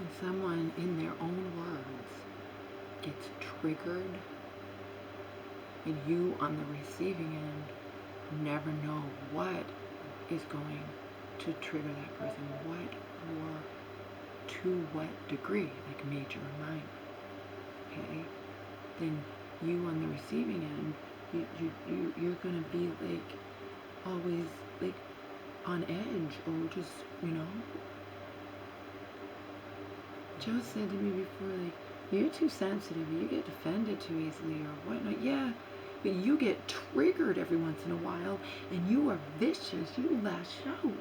when someone, in their own words, gets triggered, and you on the receiving end never know what is going to trigger that person, what or to what degree, like major or minor, okay? Then you on the receiving end, you're gonna be like always like on edge, or just, you know. Joe said to me before, like, you're too sensitive, you get offended too easily or whatnot. Yeah, but you get triggered every once in a while, and you are vicious, you lash out.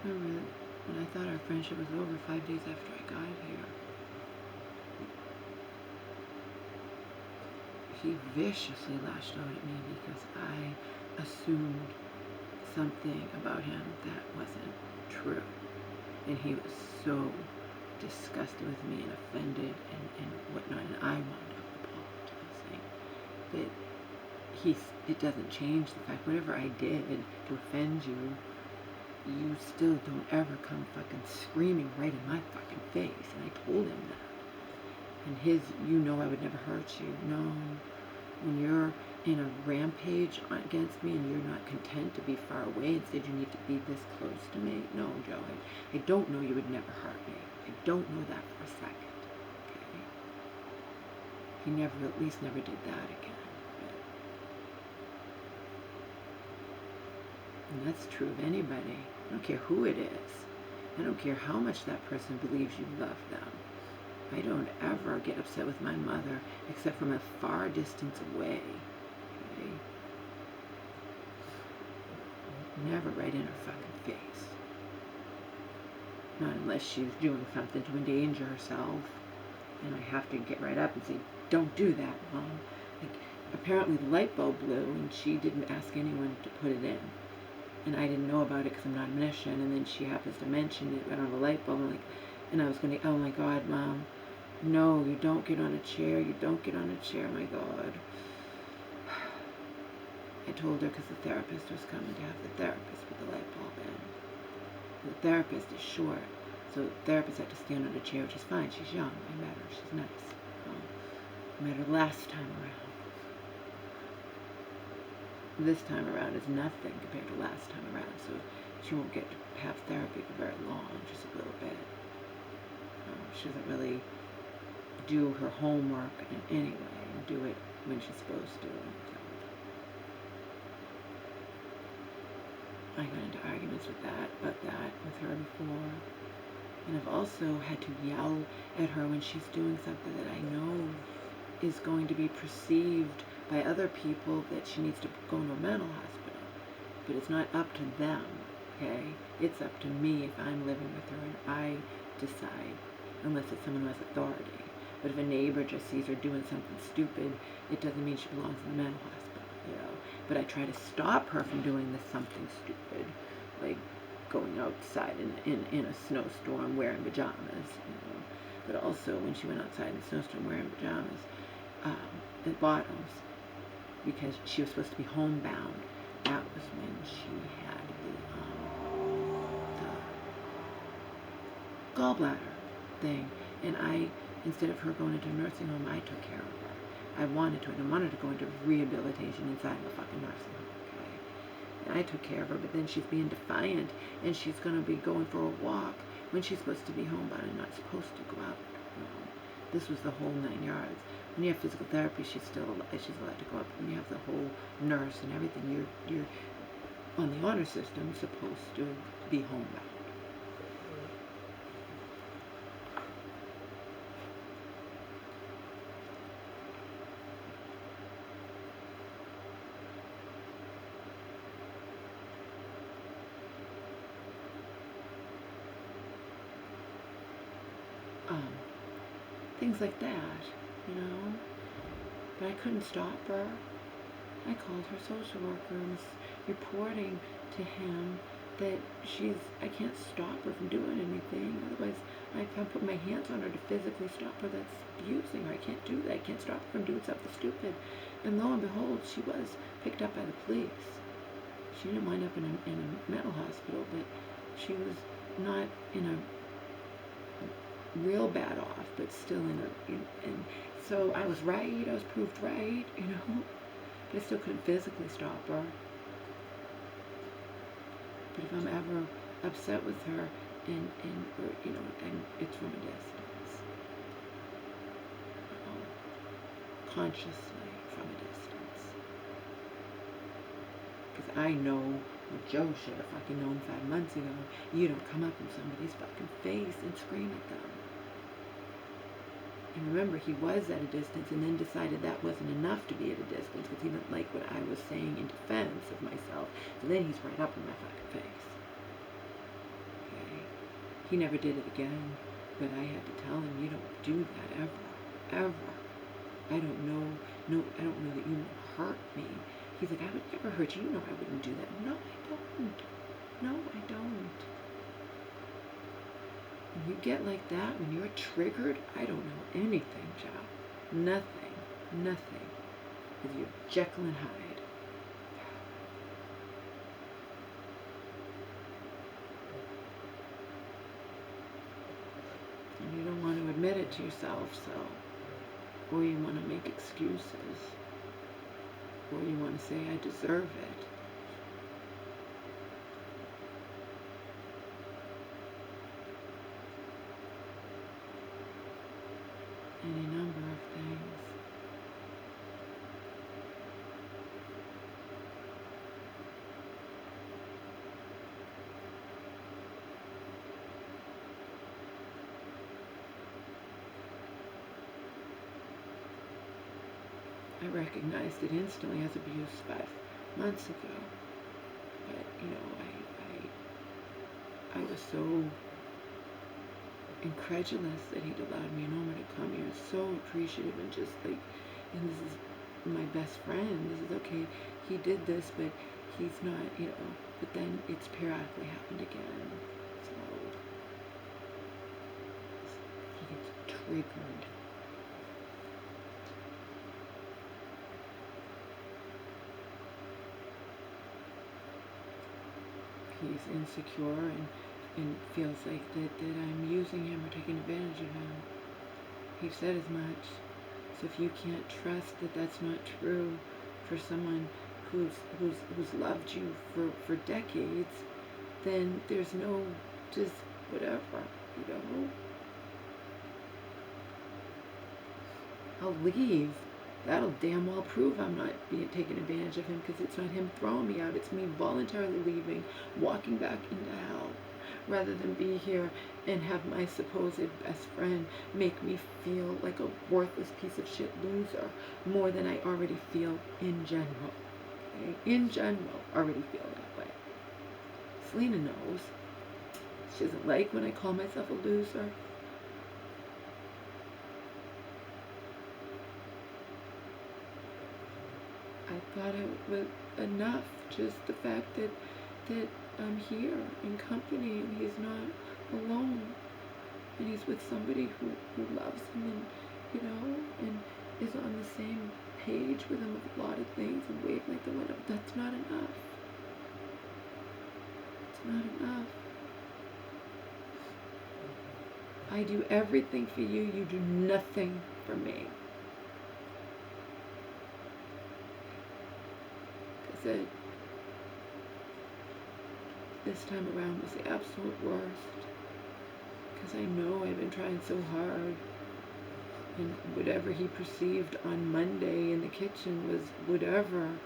Remember when I thought our friendship was over 5 days after I got here? He viciously lashed out at me because I assumed something about him that wasn't true. And he was so disgusted with me and offended and whatnot, and I wound up apologizing. But it doesn't change the fact, whatever I did to offend you, you still don't ever come fucking screaming right in my fucking face. And I told him that. And his, you know I would never hurt you. No. When you're in a rampage against me and you're not content to be far away, instead you need to be this close to me. No, Joe, I don't know you would never hurt me. I don't know that for a second. Okay? He never, at least never did that again. And that's true of anybody. I don't care who it is. I don't care how much that person believes you love them. I don't ever get upset with my mother except from a far distance away. Okay? Never right in her fucking face. Not unless she's doing something to endanger herself. And I have to get right up and say, don't do that, Mom. Like, apparently the light bulb blew and she didn't ask anyone to put it in. And I didn't know about it because I'm not omniscient. And then she happens to mention it on the light bulb. And I was going to, oh my God, Mom. No, you don't get on a chair. You don't get on a chair, my God. I told her because the therapist was coming to have the therapist put the light bulb in. The therapist is short, so the therapist had to stand on a chair, which is fine. She's young. I met her. She's nice. I met her last time around. This time around is nothing compared to last time around, so she won't get to have therapy for very long, just a little bit. She doesn't really do her homework anyway and do it when she's supposed to. So I got into arguments about that with her before. And I've also had to yell at her when she's doing something that I know is going to be perceived by other people that she needs to go to a mental hospital. But it's not up to them, okay? It's up to me if I'm living with her and I decide, unless it's someone who has authority. But if a neighbor just sees her doing something stupid, it doesn't mean she belongs in the mental hospital, you know? But I try to stop her from doing this something stupid, like going outside in a snowstorm wearing pajamas, you know. But also when she went outside in a snowstorm wearing pajamas, and bottoms, because she was supposed to be homebound. That was when she had the gallbladder thing, and instead of her going into a nursing home, I took care of her. I wanted to, and I wanted to go into rehabilitation inside of a fucking nursing home, okay? And I took care of her, but then she's being defiant, and she's going to be going for a walk when she's supposed to be homebound and not supposed to go out. This was the whole 9 yards. When you have physical therapy, she's allowed to go up. When you have the whole nurse and everything, you're on the honor system supposed to be homebound. Things like that, you know. But I couldn't stop her. I called her social worker and was reporting to him that I can't stop her from doing anything. Otherwise, I I can't put my hands on her to physically stop her that's abusing her. I can't do that. I can't stop her from doing something stupid. And lo and behold, she was picked up by the police. She didn't wind up in a mental hospital, but she was not in a real bad off, but still and so I was right. I was proved right, you know. But I still couldn't physically stop her. But if I'm ever upset with her, and it's from a distance, consciously from a distance, because I know what Joe should have fucking known 5 months ago. You don't come up in somebody's fucking face and scream at them. And remember, he was at a distance and then decided that wasn't enough to be at a distance because he didn't like what I was saying in defense of myself. So then he's right up in my fucking face. Okay? He never did it again, but I had to tell him, you don't do that ever. Ever. I don't know that you won't hurt me. He's like, I would never hurt you. You know I wouldn't do that. No, I don't. No, I don't. When you get like that, when you're triggered, I don't know anything, child. Nothing. Nothing. Because you're Jekyll and Hyde. And you don't want to admit it to yourself, so. Or you want to make excuses. Or you want to say, I deserve it. Any number of things. I recognized it instantly as abuse 5 months ago. But, I was so incredulous that he'd allowed me and Omar to come here. So appreciative and just like, and this is my best friend. This is okay. He did this, but he's not, but then it's periodically happened again. So he gets triggered. He's insecure and feels like that I'm using him or taking advantage of him. He said as much. So if you can't trust that that's not true for someone who's loved you for decades, then there's no just whatever, I'll leave. That'll damn well prove I'm not being taken advantage of him, because it's not him throwing me out. It's me voluntarily leaving, walking back into hell, rather than be here and have my supposed best friend make me feel like a worthless piece of shit loser more than I already feel in general. Okay? In general, already feel that way. Selena knows. She doesn't like when I call myself a loser. I thought it was enough, just the fact that I'm here in company and he's not alone, and he's with somebody who loves him and is on the same page with him with a lot of things and wavelength and whatever. That's not enough. It's not enough. I do everything for you. You do nothing for me. That this time around was the absolute worst, because I know I've been trying so hard, and whatever he perceived on Monday in the kitchen was whatever.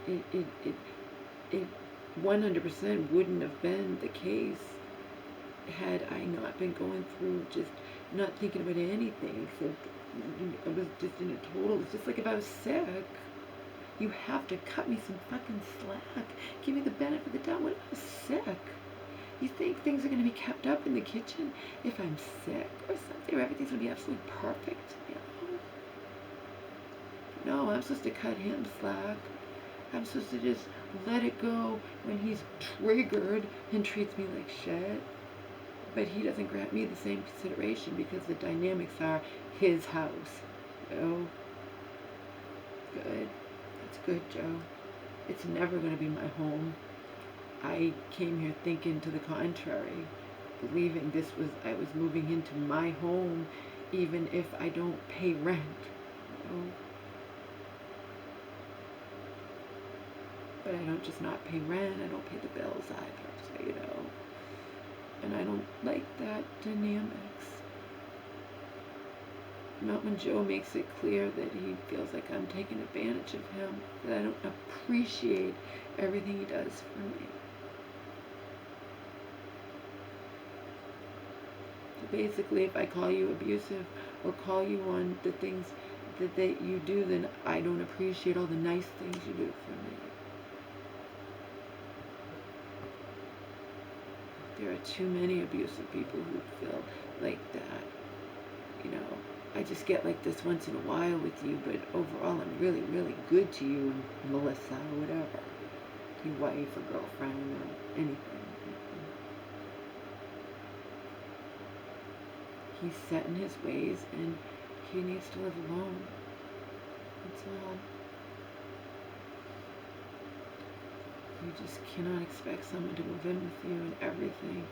It 100% wouldn't have been the case had I not been going through just not thinking about anything except I was just in a total, it's just like if I was sick. You have to cut me some fucking slack. Give me the benefit of the doubt when I'm sick. You think things are going to be kept up in the kitchen if I'm sick or something, or everything's going to be absolutely perfect? No, I'm supposed to cut him slack. I'm supposed to just let it go when he's triggered and treats me like shit. but he doesn't grant me the same consideration because the dynamics are his house. Oh, good. That's good, Joe. It's never going to be my home. I came here thinking to the contrary, believing I was moving into my home, even if I don't pay rent. Oh. But I don't just not pay rent, I don't pay the bills either, so and I don't like that dynamics. Not when Joe makes it clear that he feels like I'm taking advantage of him, that I don't appreciate everything he does for me. Basically, if I call you abusive or call you on the things that you do, then I don't appreciate all the nice things you do for me. There are too many abusive people who feel like that. I just get like this once in a while with you, but overall I'm really, really good to you, Melissa, or whatever. Your wife or girlfriend or anything. He's set in his ways and he needs to live alone. That's all. You just cannot expect someone to move in with you and everything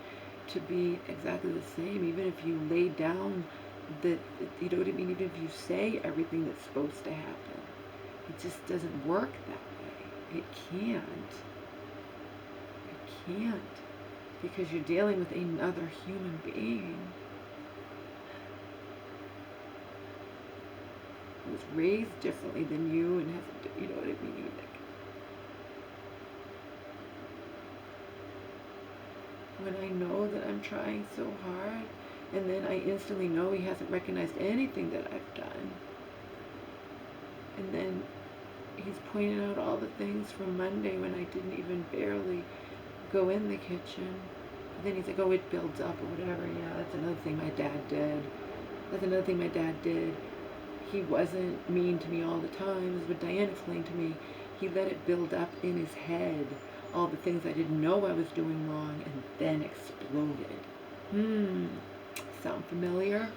to be exactly the same, even if you lay down that, you know what I mean, even if you say everything that's supposed to happen. It just doesn't work that way. It can't. It can't. Because you're dealing with another human being who was raised differently than you and has, you know what I mean? When I know that I'm trying so hard, and then I instantly know he hasn't recognized anything that I've done, and then he's pointing out all the things from Monday when I didn't even barely go in the kitchen. And then he's like, oh, it builds up or whatever. Yeah, that's another thing my dad did. He wasn't mean to me all the time. This is what Diane explained to me. He let it build up in his head, all the things I didn't know I was doing wrong, and then exploded. Sound familiar?